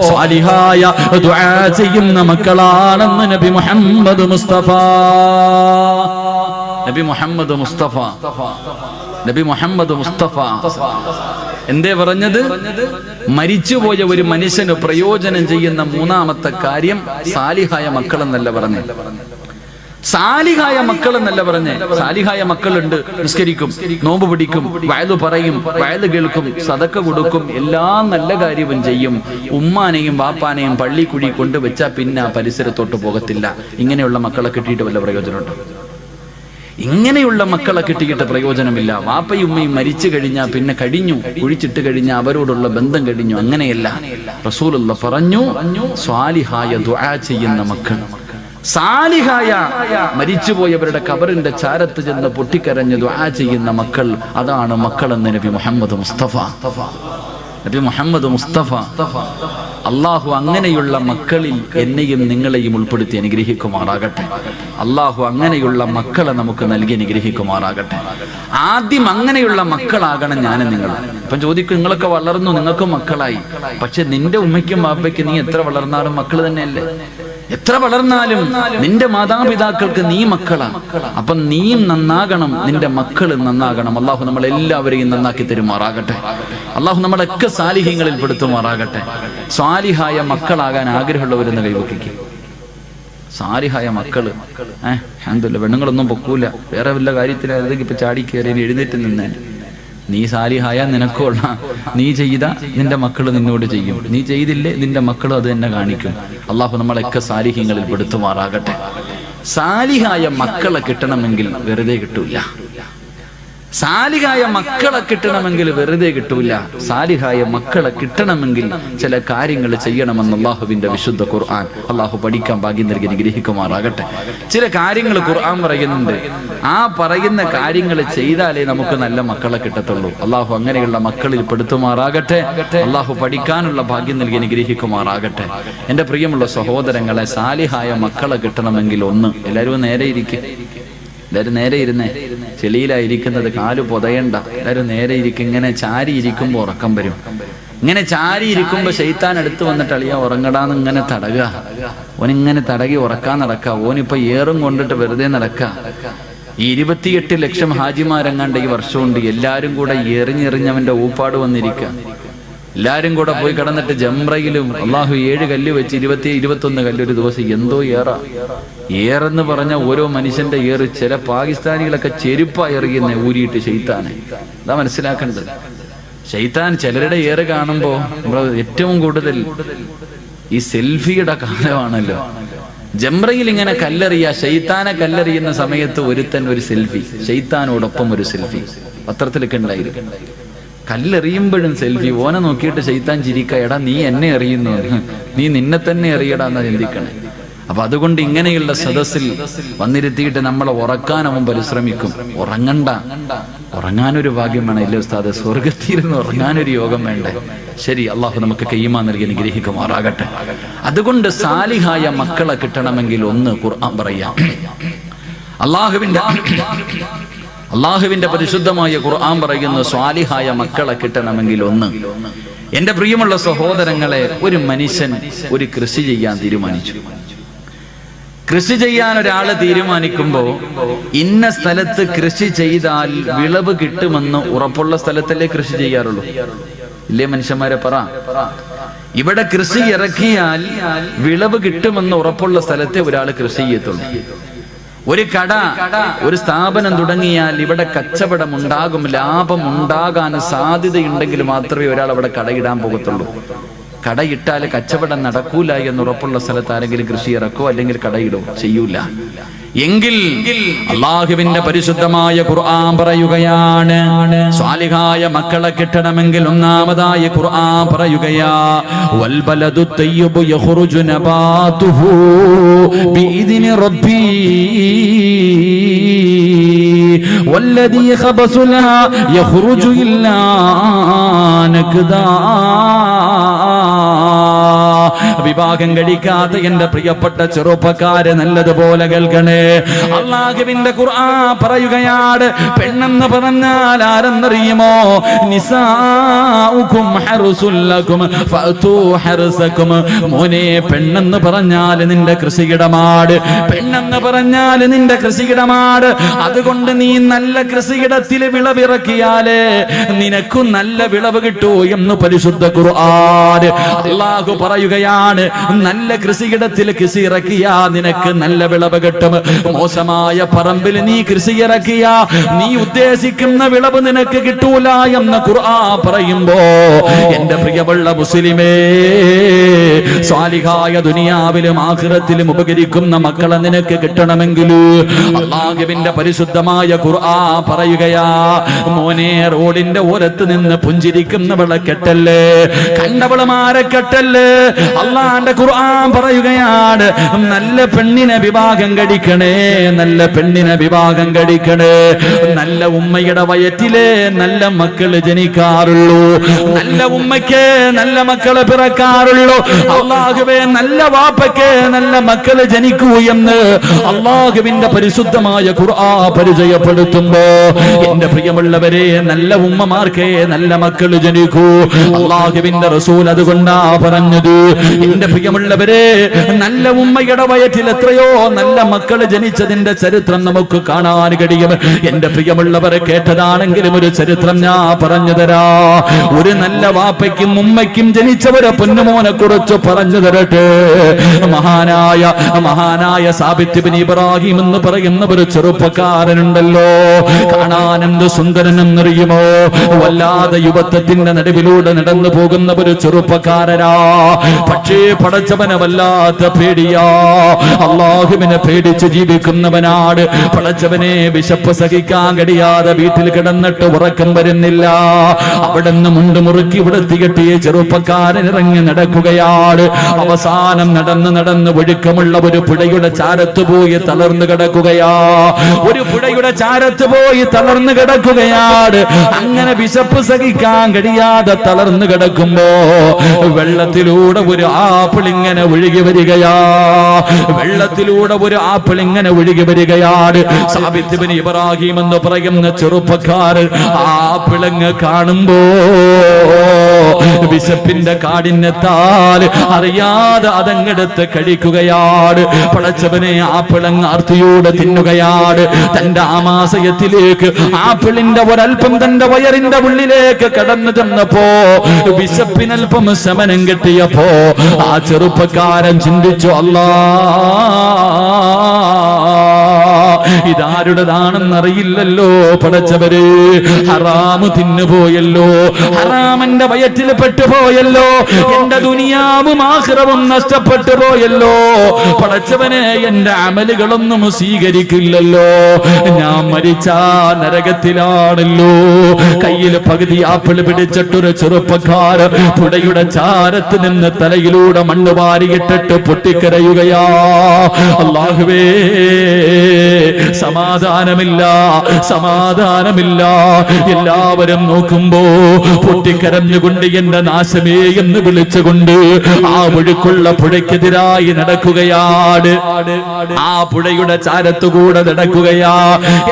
സ്വാലിഹായ ദുആ ചെയ്യുന്ന മക്കളാണെന്ന് നബി മുഹമ്മദ് മുസ്തഫ. നബി മുഹമ്മദ് മുസ്തഫ നബി മുഹമ്മദ് മുസ്തഫ എന്തേ പറഞ്ഞത്? മരിച്ചുപോയ ഒരു മനുഷ്യന് പ്രയോജനം ചെയ്യുന്ന 3ാമത്തെ കാര്യം സാലിഹായ മക്കളെന്നല്ല പറഞ്ഞേ, സാലിഹായ മക്കൾ എന്നല്ല പറഞ്ഞേ. സാലിഹായ മക്കളുണ്ട്, നിസ്കരിക്കും, നോമ്പ് പിടിക്കും, വയലു പറയും, വയല് കേൾക്കും, സദക്ക കൊടുക്കും, എല്ലാ നല്ല കാര്യവും ചെയ്യും. ഉമ്മാനെയും വാപ്പാനെയും പള്ളിക്കുഴി കൊണ്ടുവച്ചാൽ പിന്നെ ആ പരിസരത്തോട്ട് പോകത്തില്ല. ഇങ്ങനെയുള്ള മക്കളെ കിട്ടിയിട്ട് വല്ല പ്രയോജനമുണ്ടോ? ഇങ്ങനെയുള്ള മക്കളെ കിട്ടിയിട്ട് പ്രയോജനമില്ല. വാപ്പയും ഉമ്മയും മരിച്ചു കഴിഞ്ഞാൽ പിന്നെ കഴിഞ്ഞു, കുഴിച്ചിട്ട് കഴിഞ്ഞാൽ അവരോടുള്ള ബന്ധം കഴിഞ്ഞു. അങ്ങനെയല്ല. റസൂലുള്ളാഹി പറഞ്ഞു, സ്വാലിഹായ ദുആ ചെയ്യുന്ന മക്കൾ, സാലിഹായ മരിച്ചുപോയവരുടെ ഖബറിന്റെ ചാരത്ത് ചെന്ന് പൊട്ടിക്കരഞ്ഞ് ദുആ ചെയ്യുന്ന മക്കൾ, അതാണ് മക്കളെന്ന് നബി മുഹമ്മദ് മുസ്തഫ. നബി മുഹമ്മദ് മുസ്തഫ. അള്ളാഹു അങ്ങനെയുള്ള മക്കളിൽ എന്നെയും നിങ്ങളെയും ഉൾപ്പെടുത്തി അനുഗ്രഹിക്കുമാറാകട്ടെ. അള്ളാഹു അങ്ങനെയുള്ള മക്കളെ നമുക്ക് നൽകി അനുഗ്രഹിക്കുമാറാകട്ടെ. ആദ്യം അങ്ങനെയുള്ള മക്കളാകണം ഞാനും നിങ്ങളും. ഇപ്പം ചോദിക്കും, നിങ്ങളൊക്കെ വളർന്നു, നിങ്ങൾക്ക് മക്കളായി, പക്ഷെ നിന്റെ ഉമ്മയ്ക്കും വാപ്പയ്ക്കും നീ എത്ര വളർന്നാലും മക്കൾ തന്നെയല്ലേ? എത്ര വളർന്നാലും നിന്റെ മാതാപിതാക്കൾക്ക് നീ മക്കളാ. അപ്പൊ നീയും നന്നാകണം, നിന്റെ മക്കളും നന്നാകണം. അള്ളാഹു നമ്മളെല്ലാവരെയും നന്നാക്കി തരുമാറാകട്ടെ. അള്ളാഹു നമ്മളൊക്കെ സാലിഹ്യങ്ങളിൽ പെടുത്തുമാറാകട്ടെ. സാലിഹായ മക്കളാകാൻ ആഗ്രഹമുള്ളവരെന്ന് കൈവക്കിക്കും. സാലിഹായ മക്കള് അൽഹംദുലില്ലാഹ്, പെണ്ണുങ്ങളൊന്നും പൊക്കൂല, വേറെ വല്ല കാര്യത്തിലായിരുന്നെങ്കിൽ ഇപ്പൊ ചാടിക്കേറി എഴുന്നേറ്റ് നിന്നേ. നീ സാലിഹായ നിനക്കുള്ള, നീ ചെയ്ത നിന്റെ മക്കൾ നിന്നോട് ചെയ്യും, നീ ചെയ്തില്ലേ നിന്റെ മക്കളും അത് തന്നെ കാണിക്കും. അള്ളാഹു നമ്മളൊക്കെ സാലിഹ്യങ്ങളിൽ പെടുത്തുമാറാകട്ടെ. സാലിഹായ മക്കളെ കിട്ടണമെങ്കിൽ വെറുതെ കിട്ടൂല. സാലിഹായ മക്കളെ കിട്ടണമെങ്കിൽ വെറുതെ കിട്ടൂല. സാലിഹായ മക്കളെ കിട്ടണമെങ്കിൽ ചില കാര്യങ്ങൾ ചെയ്യണമെന്ന് അള്ളാഹുവിന്റെ വിശുദ്ധ ഖുർആൻ. അള്ളാഹു പഠിക്കാൻ ഭാഗ്യം നൽകി അനുഗ്രഹിക്കുമാറാകട്ടെ. ചില കാര്യങ്ങൾ ഖുർആൻ പറയുന്നുണ്ട്. ആ പറയുന്ന കാര്യങ്ങൾ ചെയ്താലേ നമുക്ക് നല്ല മക്കളെ കിട്ടത്തുള്ളൂ. അള്ളാഹു അങ്ങനെയുള്ള മക്കളിൽ പെടുത്തുമാറാകട്ടെ. അള്ളാഹു പഠിക്കാനുള്ള ഭാഗ്യം നൽകി അനുഗ്രഹിക്കുമാറാകട്ടെ. എന്റെ പ്രിയമുള്ള സഹോദരങ്ങളെ, സാലിഹായ മക്കളെ കിട്ടണമെങ്കിൽ ഒന്ന്, എല്ലാവരും നേരെ ഇരിക്കും. എല്ലാവരും നേരെ ഇരുന്നേ. ചെളിയിലായിരിക്കുന്നത്, കാല് പൊതയണ്ട, എല്ലാവരും നേരെ ഇരിക്കും. ഇങ്ങനെ ചാരി ഇരിക്കുമ്പോൾ ഉറക്കം വരും. ഇങ്ങനെ ചാരി ഇരിക്കുമ്പോ ശൈത്താൻ അടുത്ത് വന്നിട്ട് അളിയാ ഉറങ്ങടാന്ന് ഇങ്ങനെ തടകുക. ഓനിങ്ങനെ തടകി ഉറക്കാൻ നടക്കുക. ഓനിപ്പോ ഏറും കൊണ്ടിട്ട് വെറുതെ നടക്കുക. ഈ 28 ലക്ഷം ഹാജിമാരെങ്ങാണ്ട് ഈ വർഷമുണ്ട്. എല്ലാരും കൂടെ എറിഞ്ഞെറിഞ്ഞവന്റെ ഊപ്പാട് വന്നിരിക്കുക. എല്ലാരും കൂടെ പോയി കിടന്നിട്ട് ജംറയിലും അള്ളാഹു 7 കല്ല് വെച്ച് 21 കല്ല് ഒരു ദിവസം. എന്തോ ഏറെന്ന് പറഞ്ഞ ഓരോ മനുഷ്യന്റെ ഏറ്. ചില പാകിസ്ഥാനികളൊക്കെ ചെരുപ്പാ എറിയുന്ന ഊരിയിട്ട് ശൈത്താനെ. അതാ മനസ്സിലാക്കേണ്ടത്. ശൈത്താൻ ചിലരുടെ ഏറ് കാണുമ്പോ നമ്മൾ ഏറ്റവും കൂടുതൽ ഈ സെൽഫിയുടെ കാലമാണല്ലോ. ജംറയിൽ ഇങ്ങനെ കല്ലെറിയ, ശൈത്താനെ കല്ലെറിയുന്ന സമയത്ത് ഒരുത്തൻ ഒരു സെൽഫി, ശൈത്താനോടൊപ്പം ഒരു സെൽഫി പത്രത്തിലൊക്കെ ഉണ്ടായിരിക്കും. കല്ലെറിയുമ്പോഴും സെൽഫി. ഓനെ നോക്കിയിട്ട് ശൈത്താൻ ചിരിക്ക, എടാ നീ എന്നെ എറിയുന്നു, നീ നിന്നെ തന്നെ എറിയടാന്നാ ചിന്തിക്കണേ. അപ്പൊ അതുകൊണ്ട് ഇങ്ങനെയുള്ള സദസ്സിൽ വന്നിരുത്തിയിട്ട് നമ്മളെ ഉറക്കാൻ അവൻ പരിശ്രമിക്കും. ഉറങ്ങണ്ട, ഉറങ്ങാനൊരു ഭാഗ്യം വേണം. ഇല്ല ഉസ്താദ്, സ്വർഗത്തിരുന്ന് ഉറങ്ങാനൊരു യോഗം വേണ്ടേ? ശരി, അള്ളാഹു നമുക്ക് കയ്യുമാ നൽകി അനുഗ്രഹിക്കുമാറാകട്ടെ. അതുകൊണ്ട് സാലിഹായ മക്കളെ കിട്ടണമെങ്കിൽ ഒന്ന് ഖുർആൻ പറയാം. അള്ളാഹുവിന്റെ പരിശുദ്ധമായ ഖുർആൻ പറയുന്നു, സ്വാലിഹായ മക്കളെ കിട്ടണമെങ്കിൽ ഒന്ന്. എന്റെ പ്രിയമുള്ള സഹോദരങ്ങളെ, ഒരു മനുഷ്യൻ ഒരു കൃഷി ചെയ്യാൻ തീരുമാനിച്ചു. കൃഷി ചെയ്യാൻ ഒരാള് തീരുമാനിക്കുമ്പോ ഇന്ന സ്ഥലത്ത് കൃഷി ചെയ്താൽ വിളവ് കിട്ടുമെന്ന് ഉറപ്പുള്ള സ്ഥലത്തല്ലേ കൃഷി ചെയ്യാറുള്ളൂ? ഇല്ലേ മനുഷ്യന്മാരെ പറ. ഇവിടെ കൃഷി ഇറക്കിയാൽ വിളവ് കിട്ടുമെന്ന് ഉറപ്പുള്ള സ്ഥലത്തെ ഒരാൾ കൃഷി ചെയ്യത്തുള്ളൂ. ഒരു കട, ഒരു സ്ഥാപനം തുടങ്ങിയാൽ ഇവിടെ കച്ചവടം ഉണ്ടാകും, ലാഭം ഉണ്ടാകാൻ സാധ്യതയുണ്ടെങ്കിൽ മാത്രമേ ഒരാൾ അവിടെ കടയിടാൻ പോകത്തുള്ളൂ. കടയിട്ടാൽ കച്ചവടം നടക്കൂല എന്ന് ഉറപ്പുള്ള സ്ഥലത്ത് ആരെങ്കിലും കൃഷി ഇറക്കോ അല്ലെങ്കിൽ കടയിടോ? ചെയ്യൂല. എങ്കിൽ അല്ലാഹുവിന്റെ പരിശുദ്ധമായ ഖുർആൻ പറയുകയാണ്, സ്വാലിഹായ മക്കളെ കിട്ടണമെങ്കിൽ ഒന്നാമതായി ഖുർആൻ പറയുകയാ, വൽ ബലദു തയ്യിബു യഖ്റുജു നബാതുഹു ബിഇദ്നി റബ്ബി വല്ലദീ ഖബസു ലാ യഖ്റുജു ഇല്ലാ നക്ദാ. വിവാഹം കഴിക്കാത്ത എന്റെ പ്രിയപ്പെട്ട ചെറുപ്പക്കാരെ നല്ലതുപോലെ കേൾക്കണേ. അല്ലാഹുവിന്റെ ഖുർആൻ പറയുകയാണ്, പെണ്ണെന്ന് പറഞ്ഞാൽ ആരെന്നറിയുമോ? നിസാഉകും ഹർസുൽ ലകും ഫഅതു ഹർസകും. മോനെ, പെണ്ണെന്ന് പറഞ്ഞാൽ നിന്റെ കൃഷിയിടമാട്, പെണ്ണെന്ന് പറഞ്ഞാൽ നിന്റെ കൃഷിയിടമാട്. അതുകൊണ്ട് നീ നല്ല കൃഷിയിടത്തിൽ വിളവിറക്കിയാലേ നിനക്ക് നല്ല വിളവ് കിട്ടൂ എന്ന് പരിശുദ്ധ ഖുർആൻ. അല്ലാഹു പറയുകയാണ്, നല്ല കൃഷിയിടത്തിൽ കൃഷി ഇറക്കിയാ നിനക്ക് നല്ല വിളവ് കിട്ടും. മോശമായ പറമ്പിൽ നീ കൃഷി ഇറക്കിയാ നീ ഉദ്ദേശിക്കുന്ന വിളവ് നിനക്ക് കിട്ടൂല എന്ന് ഖുർആൻ പറയുമ്പോ, എന്റെ പ്രിയമുള്ള മുസ്ലിമേ, സ്വാലിഹായ ദുനിയാവിലും ആഖിറത്തിലും ഉപകരിക്കുന്ന മക്കളെ നിനക്ക് കിട്ടണമെങ്കിൽ അല്ലാഹുവിന്റെ പരിശുദ്ധമായ ഖുർആൻ പറയുകയാ, മോനെ, റോഡിന്റെ ഓരത്ത് നിന്ന് പുഞ്ചിരിക്കുന്നവളെ കെട്ടല്ലേ, കണ്ടവളമാരെ കെട്ടല്ലേ. അള്ളാന്റെ ഖുർആൻ പറയുകയാണ്, നല്ല പെണ്ണിനെ വിവാഹം കഴിക്കണേ, നല്ല പെണ്ണിനെ വിവാഹം കഴിക്കണേ. നല്ല ഉമ്മയുടെ വയറ്റിലെ നല്ല മക്കള് ജനിക്കാറുള്ളൂ, നല്ല ഉമ്മയ്ക്ക് നല്ല മക്കള് പിറക്കാറുള്ളൂ. അള്ളാഹുവേ, നല്ല വാപ്പയ്ക്ക് നല്ല മക്കള് ജനിക്കൂ എന്ന് അള്ളാഹുവിന്റെ പരിശുദ്ധമായ ഖുർആൻ പരിചയപ്പെടുത്തുമ്പോ, എന്റെ പ്രിയമുള്ളവരെ, നല്ല ഉമ്മമാർക്ക് നല്ല മക്കള് ജനിക്കൂ. അള്ളാഹുവിന്റെ റസൂൽ അതുകൊണ്ടാ പറഞ്ഞത്, എന്റെ പ്രിയമുള്ളവരെ, നല്ല ഉമ്മയുടെ വയറ്റിൽ എത്രയോ നല്ല മക്കൾ ജനിച്ചതിന്റെ ചരിത്രം നമുക്ക് കാണാൻ കഴിയും. എന്റെ പ്രിയമുള്ളവരെ, കേട്ടതാണെങ്കിലും ഒരു ചരിത്രം ഞാൻ പറഞ്ഞു തരാ. ഒരു നല്ല വാപ്പയ്ക്കും ഉമ്മയ്ക്കും ജനിച്ച ഒരു പൊന്നുമോനെ കുറിച്ച് പറഞ്ഞു തരട്ടെ. മഹാനായ സാബിത്ത് ഇബ്നു ഇബ്രാഹിം എന്ന് പറയുന്ന ഒരു ചെറുപ്പക്കാരനുണ്ടല്ലോ, കാണാൻ എന്ത് സുന്ദരനെന്നറിയുമോ? വല്ലാതെ യുവത്വത്തിന്റെ നടുവിലൂടെ നടന്നു പോകുന്ന ഒരു ചെറുപ്പക്കാരനാ. പക്ഷേ പടച്ചവനെ വല്ലാത്ത പേടിയാ, അല്ലാഹുവിനെ പേടിച്ച് ജീവിക്കുന്നവനാണ്. പടച്ചവനെ വിശപ്പ് സഹിക്കാൻ കഴിയാതെ വീട്ടിൽ കിടന്നിട്ട് ഉറക്കം വരുന്നില്ല. അവിടെ നിന്ന് മുണ്ട് മുറുക്കി ഇവിടെത്തിയിട്ട് ചെറുപ്പക്കാരൻ ഇറങ്ങി നടക്കുകയാണ്. അവസാനം നടന്ന് ഒഴുക്കമുള്ള ഒരു പുഴയുടെ ചാരത്ത് പോയി തളർന്നു കിടക്കുകയാ. ഒരു പുഴയുടെ ചാരത്ത് പോയി തളർന്നു കിടക്കുകയാണ്. അങ്ങനെ വിശപ്പ് സഹിക്കാൻ കഴിയാതെ തളർന്നു കിടക്കുമ്പോ വെള്ളത്തിലൂടെ ഒരു ആപ്പിൾ ഇങ്ങനെ ഒഴുകി വരികയാ. വെള്ളത്തിലൂടെ ഒരു ആപ്പിൾ ഇങ്ങനെ ഒഴുകി വരികയാണ്. സാബിത്ത് ഇബ്നു ഇബ്രാഹിം എന്ന് പറയുന്ന ചെറുപ്പക്കാരൻ ആപ്പിളങ്ങ് കാണുമ്പോ വിശപ്പിന്റെ കാഠിന്യത്താൽ അറിയാതെ അതങ്ങെടുത്ത് കഴിക്കുകയാണ്. പടച്ചവനെ, ആപ്പിളങ്ങ് ആർത്തിയോടെ തിന്നുകയാണ്. തന്റെ ആമാശയത്തിലേക്ക് ആപ്പിളിന്റെ ഒരൽപ്പം തന്റെ വയറിന്റെ ഉള്ളിലേക്ക് കടന്നു ചെന്നപ്പോ വിശപ്പിനൽപ്പം ശമനം കിട്ടിയപ്പോ ആ ചെറുപ്പക്കാരൻ ചിന്തിച്ചു, അല്ലാ, ഇതാരുടേതാണെന്നറിയില്ലല്ലോ പടച്ചവര്. ഹറാമ് തിന്നുപോയല്ലോ, ഹറാമന്റെ വയറ്റിൽ പെട്ടുപോയല്ലോ, എന്റെ ദുനിയാവും ആഖിറവും നഷ്ടപ്പെട്ടു പോയല്ലോ. പടച്ചവനെ, എന്റെ അമലുകളൊന്നും സ്വീകരിക്കില്ലല്ലോ, ഞാൻ മരിച്ചാ നരകത്തിലാണല്ലോ. കയ്യിൽ പകുതി ആപ്പിൾ പിടിച്ചിട്ടൊരു ചെറുപ്പക്കാരൻ പുഴയുടെ ചാരത്ത് നിന്ന് തലയിലൂടെ മണ്ണ് വാരിയിട്ടിട്ട് പൊട്ടിക്കരയുകയാ. അല്ലാഹുവേ, സമാധാനമില്ല. എല്ലാവരും നോക്കുമ്പോ പൊട്ടിക്കരഞ്ഞുകൊണ്ട് എന്റെ നാശമേ എന്ന് വിളിച്ചുകൊണ്ട് ആ ഒഴുക്കുള്ള പുഴയ്ക്കെതിരായി നടക്കുകയാണ്. ആ പുഴയുടെ ചാരത്തുകൂടെ നടക്കുകയാ.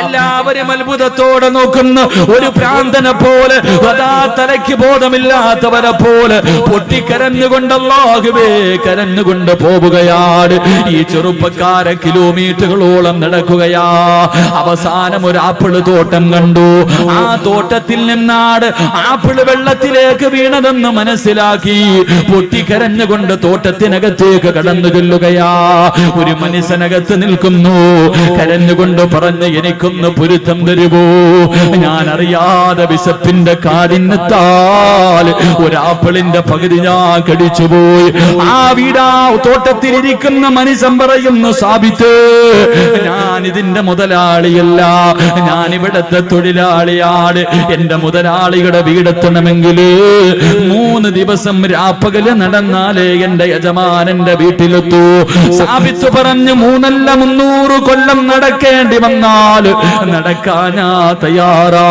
എല്ലാവരും അത്ഭുതത്തോടെ നോക്കുന്നു. ഒരു ഭ്രാന്തനെ പോലെ, അതാ തലയ്ക്ക് ബോധമില്ലാത്തവരെ പോലെ പൊട്ടിക്കരഞ്ഞുകൊണ്ട് അല്ലാഹുവേ കരഞ്ഞുകൊണ്ട് പോവുകയാണ്. ഈ ചെറുപ്പക്കാരൻ കിലോമീറ്ററുകളോളം നടക്കുകയാണ്. പോവുകയാ. അവസാനം ഒരു ആപ്പിള് തോട്ടം കണ്ടു. ആ തോട്ടത്തിൽ നിന്നാണ് ആപ്പിള് വെള്ളത്തിലേക്ക് വീണതെന്ന് മനസ്സിലാക്കി പൊട്ടിക്കരഞ്ഞുകൊണ്ട് തോട്ടത്തിനകത്തേക്ക് കടന്നു ചെല്ലുകയാ. ഒരു മനുഷ്യനകത്ത് നിൽക്കുന്നു, കരഞ്ഞുകൊണ്ട് പറഞ്ഞ് എനിക്കൊന്ന് പൊരുത്തം തരുവോ, ഞാൻ അറിയാതെ വിശപ്പിന്റെ കാഠിന്യത്താൽ ഒരാപ്പിളിന്റെ പകുതി ഞാൻ കടിച്ചുപോയി. ആ വീടാ തോട്ടത്തിലിരിക്കുന്ന മനുഷ്യൻ പറയുന്നു, സാബിത്ത്, ഞാൻ ഇതിന്റെ മുതലാളിയല്ല, ഞാൻ ഇവിടത്തെ തൊഴിലാളിയാണ്. എന്റെ മുതലാളിയുടെ വീടെത്തണമെങ്കിൽ 3 ദിവസം രാപ്പകല് നടന്നാലേ എന്റെ യജമാനന്റെ വീട്ടിലെത്തൂ. സാബിത്ത് പറഞ്ഞു, 3 അല്ല 300 കൊല്ലം നടക്കേണ്ടി വന്നാൽ നടക്കാൻ ഞാൻ തയ്യാറാ.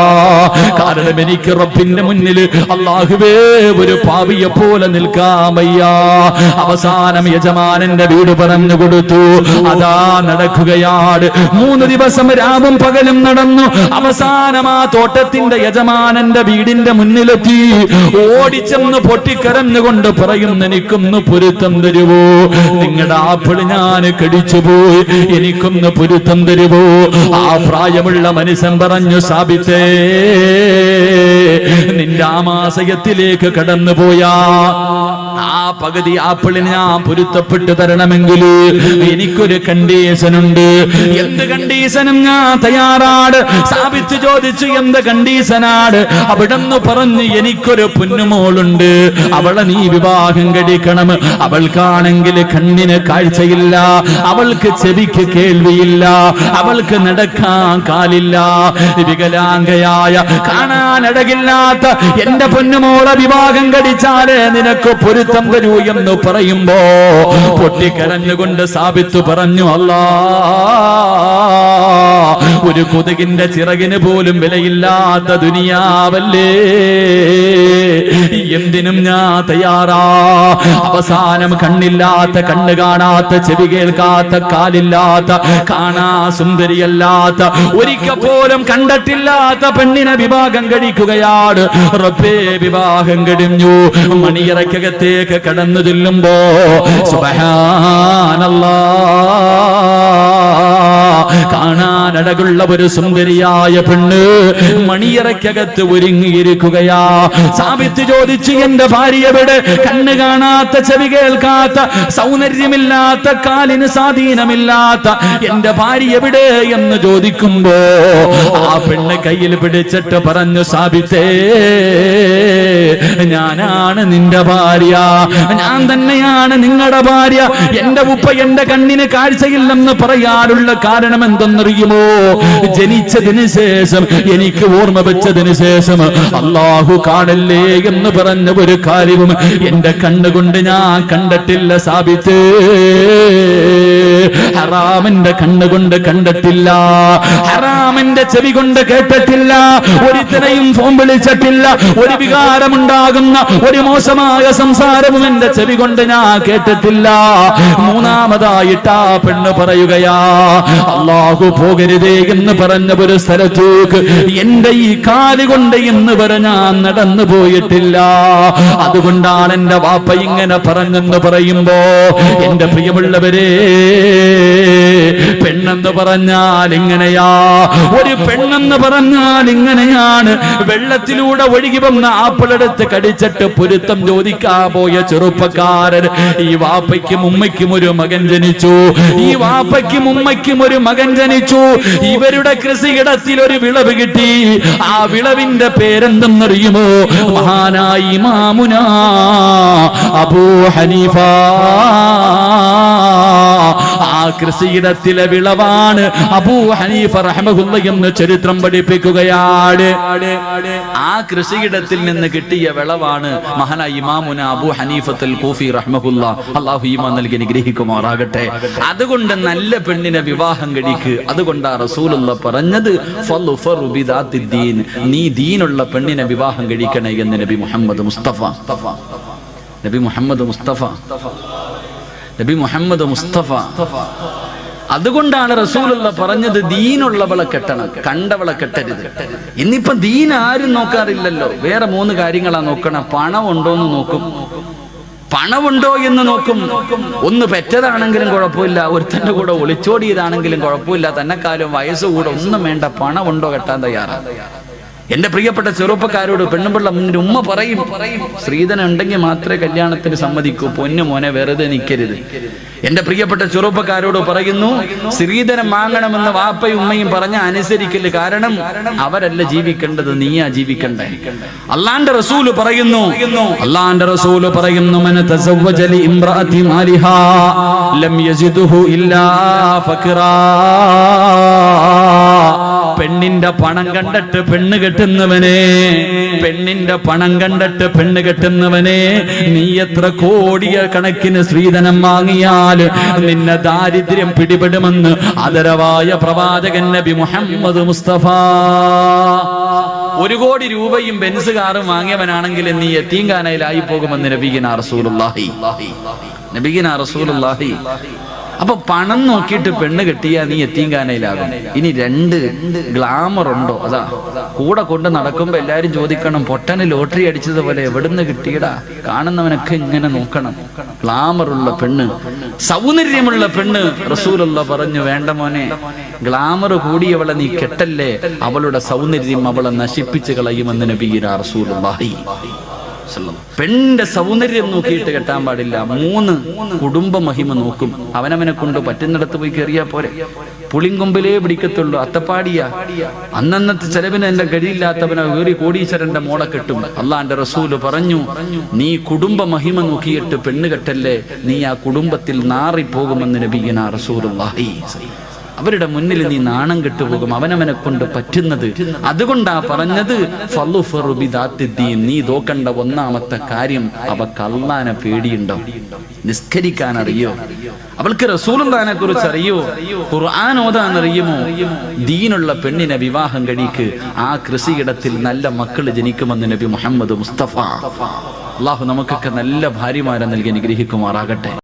കാരണം എനിക്ക് റബ്ബിന്റെ മുന്നിൽ അല്ലാഹുവേ ഒരു പാപിയെ പോലെ നിൽക്കാൻ വയ്യ. അവസാനം യജമാനന്റെ വീട് പറഞ്ഞു കൊടുത്തു. അതാ നടക്കുകയാണ്. 3 ദിവസം രാവും പകലും നടന്നു. അവസാനം ആ തോട്ടത്തിന്റെ യജമാനന്റെ വീടിന്റെ മുന്നിലെത്തി. ഓടിച്ചെന്ന് പൊട്ടിക്കരഞ്ഞുകൊണ്ട് പറയുന്നു, എനിക്കൊന്ന് പൊരുത്തം തരുവോ, നിങ്ങളുടെ ആപ്പിള് ഞാൻ കടിച്ചുപോയി, എനിക്കൊന്ന് പൊരുത്തം തരുവോ. ആ പ്രായമുള്ള മനുഷ്യൻ പറഞ്ഞു, സാബിത്തേ, നിന്റെ ആമാശയത്തിലേക്ക് കടന്നുപോയാ ആ പകുതി ആപ്പിളിന് ഞാൻ പൊരുത്തപ്പെട്ടു തരണമെങ്കിൽ എനിക്കൊരു കണ്ടീഷനുണ്ട്. എന്ത് കണ്ടീഷനും ഞാൻ തയ്യാറാണ്. സാബിത്ത് ചോദിച്ചു, എന്ത് കണ്ടീഷനാണ്? അവിടെന്ന് പറഞ്ഞു, എനിക്കൊരു പൊന്നുമോളുണ്ട്, അവളെ നീ വിവാഹം കഴിക്കണം. അവൾക്കാണെങ്കിൽ കണ്ണിന് കാഴ്ചയില്ല, അവൾക്ക് ചെവിക്ക് കേൾവിയില്ല, അവൾക്ക് നടക്കാൻ കാലില്ല, വികലാംഗയായ കാണാനടകില്ലാത്ത എന്റെ പൊന്നുമോളെ വിവാഹം കഴിച്ചാലേ നിനക്ക് പൊരുത്തം തരൂ എന്ന് പറയുമ്പോ പൊട്ടിക്കരഞ്ഞുകൊണ്ട് സാബിത്ത് പറഞ്ഞു, അല്ലാ, ഒരു കൊതുകിന്റെ ചിറകിന് പോലും വിലയില്ലാത്ത ദുനിയാവല്ലേ, എന്തിനും ഞാൻ തയ്യാറാ. അവസാനം കണ്ണില്ലാത്ത, കണ്ണ് കാണാത്ത, ചെവി കേൾക്കാത്ത, കാലില്ലാത്ത, കാണാ സുന്ദരിയല്ലാത്ത, ഒരിക്കൽ പോലും കണ്ടിട്ടില്ലാത്ത പെണ്ണിനെ വിവാഹം കഴിക്കുകയാണ്. റബ്ബേ, വിവാഹം കഴിഞ്ഞു. മണിയറക്കകത്തേക്ക് കടന്നു ചെല്ലുമ്പോ സുബ്ഹാനല്ലാഹ്, കാണാനടകുള്ള ഒരു സുന്ദരിയായ പെണ്ണ് മണിയറക്കകത്ത് ഒരുങ്ങിയിരിക്കുകയാ. സാബിത്ത് ചോദിച്ചു, എന്റെ ഭാര്യ എവിടെ? കണ്ണ് കാണാത്ത, ചെവി കേൾക്കാത്ത, സൗന്ദര്യമില്ലാത്ത, കാലിന് സ്വാധീനമില്ലാത്ത എന്റെ ഭാര്യ എവിടെ എന്ന് ചോദിക്കുമ്പോ ആ പെണ്ണ് കയ്യിൽ പിടിച്ചിട്ട് പറഞ്ഞു, സാബിത്തേ, ഞാനാണ് നിന്റെ ഭാര്യ, ഞാൻ തന്നെയാണ് നിങ്ങളുടെ ഭാര്യ. എന്റെ ഉപ്പ എന്റെ കണ്ണിന് കാഴ്ചയില്ലെന്ന് പറയാനുള്ള കാരണം എന്തെന്നറിയുമോ? ജനിച്ചതിന് ശേഷം, എനിക്ക് ഓർമ്മ വെച്ചതിന് ശേഷം അല്ലാഹു കാണല്ലേ എന്ന് പറഞ്ഞ ഒരു കാര്യവും എന്റെ കണ്ണുകൊണ്ട് ഞാൻ കണ്ടിട്ടില്ല സാബിത്ത്. ഹറാമിന്റെ കണ്ണുകൊണ്ട് കണ്ടിട്ടില്ല, ഹറാമിന്റെ ചെവി കൊണ്ട് കേട്ടിട്ടില്ല, ഒരുത്തനെയും ഫോൺ വിളിച്ചിട്ടില്ല, ഒരു വികാരമുണ്ടാകുന്ന ഒരു മോശമായ സംസാരവും എന്റെ ചെവി കൊണ്ട് ഞാൻ കേട്ടിട്ടില്ല. മൂന്നാമതായിട്ട് ആ പെണ്ണ് പറയുകയാ, അല്ലാഹു പോകരുതേ എന്ന് പറഞ്ഞ ഒരു സ്ഥലത്തേക്ക് എന്റെ ഈ കാല് കൊണ്ട് ഇന്ന് വരെ ഞാൻ നടന്നു പോയിട്ടില്ല. അതുകൊണ്ടാണ് എന്റെ വാപ്പ ഇങ്ങനെ പറഞ്ഞെന്ന് പറയുമ്പോ, എന്റെ പ്രിയമുള്ളവരെ, പെണ്ണെന്ന് പറഞ്ഞാൽ ഇങ്ങനെയാ, ഒരു പെണ്ണെന്ന് പറഞ്ഞാൽ ഇങ്ങനെയാണ്. വെള്ളത്തിലൂടെ ഒഴുകി വന്ന ആപ്പിളെടുത്ത് കടിച്ചിട്ട് പൊരുത്തം ചോദിക്കാൻ പോയ ചെറുപ്പക്കാരൻ, ഈ വാപ്പയ്ക്കും ഉമ്മയ്ക്കും ഒരു മകൻ ജനിച്ചു, ഈ വാപ്പയ്ക്കും ഉമ്മയ്ക്കും ഒരു മകൻ ജനിച്ചു. ഇവരുടെ കൃഷിയിടത്തിൽ ഒരു വിളവ് കിട്ടി. ആ വിളവിന്റെ പേരെന്തെന്നറിയുമോ? മഹാനായ ഇമാമുനാ അബൂ ഹനീഫ. ആ കൃഷിയിടത്തിലെ വിളവാണ് അബൂ ഹനീഫ റഹ്മഹുല്ലാഹ് എന്ന് ചരിത്രം പഠിപ്പിക്കുകയാണ്. ആ കൃഷിയിടത്തിൽ നിന്ന് കിട്ടിയ വിളവാണ് മഹാനായ ഇമാമുന അബൂ ഹനീഫത്തുൽ കൂഫി റഹ്മഹുല്ലാഹ്. അല്ലാഹു ഈമാൻ നൽകി അനുഗ്രഹിക്കുമാറാകട്ടെ. അതുകൊണ്ട് നല്ല പെണ്ണിനെ വിവാഹം കഴിക്ക്. അതുകൊണ്ടാ റസൂലുള്ളാഹ് പറഞ്ഞത്, ഫളുഫറു ബിദാത്തിദ്ദീൻ, നീ ദീനുള്ള പെണ്ണിനെ വിവാഹം കഴിക്കണേ എന്ന് നബി മുഹമ്മദ് മുസ്തഫ. നബി മുഹമ്മദ് മുസ്തഫ, നബി മുഹമ്മദ് മുസ്തഫ. അതുകൊണ്ടാണ് റസൂലുള്ളാഹ് പറഞ്ഞത്, ദീനുള്ളവളെ കെട്ടണം, കണ്ടവളെ കെട്ടരുത്. ഇന്നിപ്പോ ദീൻ ആരും നോക്കാറില്ലല്ലോ. വേറെ 3 കാര്യങ്ങളാ നോക്കണം. പണം ഉണ്ടോന്ന് നോക്കും, പണമുണ്ടോ എന്ന് നോക്കും. ഒന്ന് പെറ്റതാണെങ്കിലും കുഴപ്പമില്ല, ഒരുത്തന്റെ കൂടെ ഒളിച്ചോടിയതാണെങ്കിലും കുഴപ്പമില്ല, തന്നെക്കാലം വയസ്സുകൂടെ ഒന്നും വേണ്ട, പണമുണ്ടോ കെട്ടാൻ തയ്യാറാണ്. എന്റെ പ്രിയപ്പെട്ട ചെറുപ്പക്കാരോട് പെണ്ണുപിള്ള മുന്നിൽ ഉമ്മ പറയും, സ്ത്രീധനം ഉണ്ടെങ്കിൽ മാത്രമേ കല്യാണത്തിന് സമ്മതിക്കൂ, പൊന്നു മോനെ വെറുതെ നിൽക്കരുത്. എന്റെ പ്രിയപ്പെട്ട ചെറുപ്പക്കാരോട് പറയുന്നു, സ്ത്രീധനം വാങ്ങണമെന്ന് വാപ്പയും ഉമ്മയും പറഞ്ഞ അനുസരിക്കല്. കാരണം അവരല്ല ജീവിക്കേണ്ടത്, നീയാ ജീവിക്കണ്ടേ. അള്ളാന്റെ റസൂല് പറയുന്നു, മൻ തസവ്വജ ലി ഇംറഅതി മാലിഹാ ലം യസിദുഹു ഇല്ലാ ഫഖറാ. പെണ്ണിന്റെ പണം കണ്ടിട്ട് പെണ്ണ് കെട്ടുന്നവനെ, പെണ്ണിന്റെ പണം കണ്ടിട്ട് പെണ്ണ് കെട്ടുന്നവനെ, നീ എത്ര കോടിയ കണക്കിന് സ്ത്രീധനം വാങ്ങിയാൽ നിന്നെ ദാരിദ്ര്യം പിടിപെടുമെന്ന് ആദരവായ പ്രവാചകൻ നബി മുഹമ്മദ് മുസ്തഫ. 1 കോടി രൂപയും ബെൻസ് കാറും വാങ്ങിയവനാണെങ്കിൽ നീ യതീംഖാനയിലായി പോകുമെന്ന് നബിഗിനാ റസൂലുള്ളാഹി. അപ്പൊ പണം നോക്കിയിട്ട് പെണ്ണ് കെട്ടിയാ നീ യതീംഖാനയിലാകും. ഇനി 2 ഗ്ലാമർ ഉണ്ടോ? അതാ കൂടെ കൊണ്ട് നടക്കുമ്പോ എല്ലാരും ചോദിക്കണം, പൊട്ടന് ലോട്ടറി അടിച്ചതുപോലെ എവിടുന്ന് കിട്ടിയടാ? കാണുന്നവനൊക്കെ ഇങ്ങനെ നോക്കണം. ഗ്ലാമറുള്ള പെണ്ണ്, സൗന്ദര്യമുള്ള പെണ്ണ്. റസൂലുള്ള പറഞ്ഞു, വേണ്ട മോനെ, ഗ്ലാമർ കൂടിയവളെ നീ കെട്ടല്ലേ, അവളുടെ സൗന്ദര്യം അവളെ നശിപ്പിച്ചു കളയുമെന്ന് നബിയിനാ റസൂലുള്ളാഹി. പെണ്ണിന്റെ സൗന്ദര്യം നോക്കിയിട്ട് കെട്ടാൻ പാടില്ല. 3 കുടുംബ മഹിമ നോക്കും. അവനവനെ കൊണ്ട് പറ്റുന്നിടത്ത് പോയി കയറിയാ പോരെ. പുളിങ്കൊമ്പിലേ പിടിക്കത്തുള്ളൂ, അത്തപ്പാടിയാ. അന്നന്നത്തെ ചെലവിന് എന്റെ കഴിയില്ലാത്തവനെ വേറി കോടീശ്വരന്റെ മോളെ കെട്ടും. അള്ളാന്റെ റസൂല് പറഞ്ഞു, നീ കുടുംബ മഹിമ നോക്കിയിട്ട് പെണ്ണ് കെട്ടല്ലേ, നീ ആ കുടുംബത്തിൽ നാറിപ്പോകുമെന്ന് നബിയിനാ റസൂലുള്ളാഹി. അവരുടെ മുന്നിൽ നീ നാണം കെട്ടുപോകും, അവനവനെ കൊണ്ട് പറ്റുന്നത്. അതുകൊണ്ടാ പറഞ്ഞത്, നീ നോക്കണ്ട ഒന്നാമത്തെ കാര്യം, അവക്ക് അള്ളാനെ പേടിയുണ്ടോ, നിസ്കരിക്കാൻ അറിയോ, അവൾക്ക് റസൂലുള്ളാഹിനെ കുറിച്ച് അറിയോ, ഖുർആൻ ഓതാൻ അറിയുമോ. ദീനുള്ള പെണ്ണിനെ വിവാഹം കഴിക്ക്, ആ കൃഷിയിടത്തിൽ നല്ല മക്കൾ ജനിക്കുമെന്ന് നബി മുഹമ്മദ് മുസ്തഫ. അള്ളാഹു നമുക്കൊക്കെ നല്ല ഭാര്യമാരെ നൽകി അനുഗ്രഹിക്കുമാറാകട്ടെ.